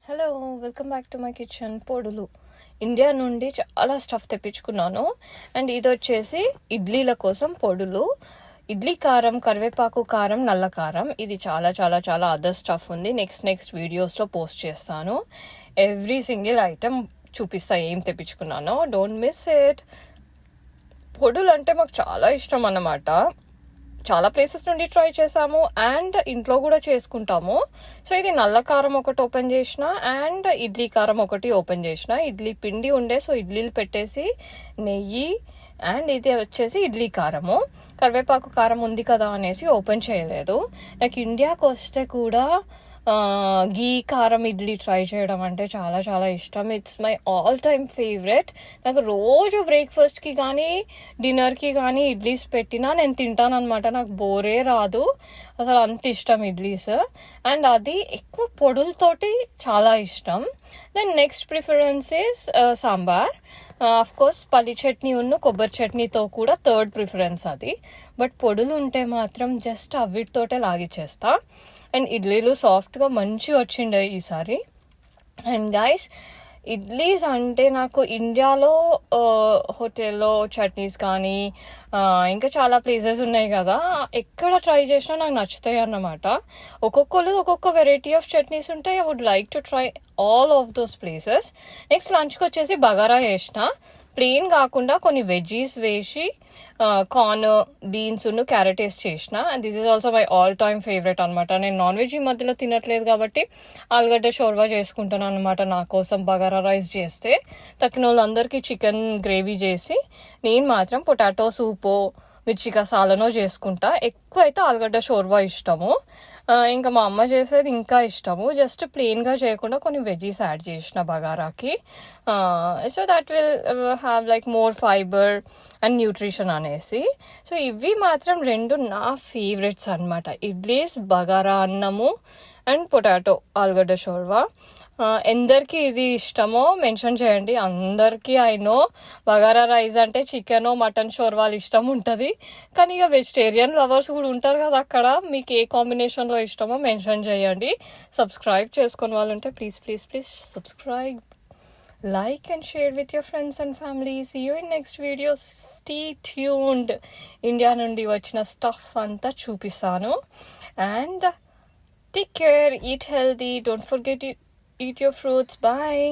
Hello, welcome back to my kitchen. పొడులు India నుండి చాలా స్టఫ్ తెప్పించుకున్నాను. అండ్ ఇది వచ్చేసి ఇడ్లీల కోసం పొడులు. ఇడ్లీ కారం, కరివేపాకు కారం, నల్ల కారం. ఇది చాలా చాలా చాలా అదర్ స్టఫ్ ఉంది. నెక్స్ట్ వీడియోస్లో పోస్ట్ చేస్తాను. ఎవ్రీ సింగిల్ ఐటమ్ చూపిస్తా ఏం తెప్పించుకున్నానో. Don't miss it. పొడులు అంటే మాకు చాలా ఇష్టం అన్నమాట. చాలా ప్లేసెస్ నుండి ట్రై చేసాము అండ్ ఇంట్లో కూడా చేసుకుంటాము. సో ఇది నల్ల కారం ఒకటి ఓపెన్ చేసిన అండ్ ఇడ్లీ కారం ఒకటి ఓపెన్ చేసిన. ఇడ్లీ పిండి ఉండే, సో ఇడ్లీలు పెట్టేసి నెయ్యి అండ్ ఇది వచ్చేసి ఇడ్లీ కారము. కరివేపాకు కారం ఉంది కదా అనేసి ఓపెన్ చేయలేదు. నాకు ఇండియాకి వస్తే కూడా గీ కారం ఇడ్లీ ట్రై చేయడం అంటే చాలా చాలా ఇష్టం. It's my all time favourite. నాకు రోజు బ్రేక్ఫాస్ట్కి కానీ డిన్నర్కి కానీ ఇడ్లీస్ పెట్టినా నేను తింటాను అనమాట. నాకు బోరే రాదు, అసలు అంత ఇష్టం ఇడ్లీస్. అండ్ అది ఎక్కువ పొడులతోటి చాలా ఇష్టం. Then next preference is sambar. Of course పల్లి చట్నీ ఉన్న కొబ్బరి చట్నీతో కూడా థర్డ్ ప్రిఫరెన్స్ అది. బట్ పొడులు ఉంటే మాత్రం జస్ట్ అవిటితోటే లాగిచ్చేస్తా. అండ్ ఇడ్లీలు సాఫ్ట్గా మంచిగా వచ్చిండే ఈసారి. అండ్ గైస్, ఇడ్లీస్ అంటే నాకు ఇండియాలో హోటల్లో చట్నీస్ కానీ ఇంకా చాలా ప్లేసెస్ ఉన్నాయి కదా, ఎక్కడ ట్రై చేసినా నాకు నచ్చుతాయి అన్నమాట. ఒక్కొక్కరు ఒక్కొక్క వెరైటీ ఆఫ్ చట్నీస్ ఉంటాయి. I would like to try all of those places. నెక్స్ట్ లంచ్కి వచ్చేసి బగారా చేసిన. ప్లెయిన్ కాకుండా కొన్ని వెజ్జీస్ వేసి కార్న్, బీన్స్, క్యారెట్ వేసి చేసిన. And this is also my all time favourite అనమాట. నేను నాన్ వెజ్ ఈ మధ్యలో తినట్లేదు కాబట్టి ఆలుగడ్డ షోర్వా చేసుకుంటాను అనమాట. నా కోసం బగారా రైస్ చేస్తే తక్కిన వాళ్ళందరికీ చికెన్ గ్రేవీ చేసి నేను మాత్రం పొటాటో సూపో మిర్చి కసాలనో చేసుకుంటా. ఎక్కువ అయితే ఆలుగడ్డ షోర్వా ఇష్టము. ఇంకా మా అమ్మ చేసేది ఇంకా ఇష్టము. జస్ట్ ప్లెయిన్గా చేయకుండా కొన్ని వెజ్జీస్ యాడ్ చేసిన బగారాకి. So that will have like more fibre and nutrition అనేసి. సో ఇవి మాత్రం రెండు నా ఫేవరెట్స్ అనమాట. ఇడ్లీస్, బగారా అన్నము అండ్ పొటాటో ఆలుగడ్డ షోర్వా. ఎందరికి ఇది ఇష్టమో మెన్షన్ చేయండి. అందరికీ ఐ నో బగారా రైస్ అంటే చికెన్, మటన్ షోర్వాలు ఇష్టం ఉంటుంది. కానీ ఇక వెజిటేరియన్ లవర్స్ కూడా ఉంటారు కదా అక్కడ. మీకు ఏ కాంబినేషన్లో ఇష్టమో మెన్షన్ చేయండి. సబ్స్క్రైబ్ చేసుకుని వాళ్ళు ఉంటే please subscribe, like and share with your friends and family. See you in next video. Stay tuned. India నుండి వచ్చిన స్టఫ్ అంతా చూపిస్తాను. And take care, eat healthy, don't forget to eat your fruits. Bye.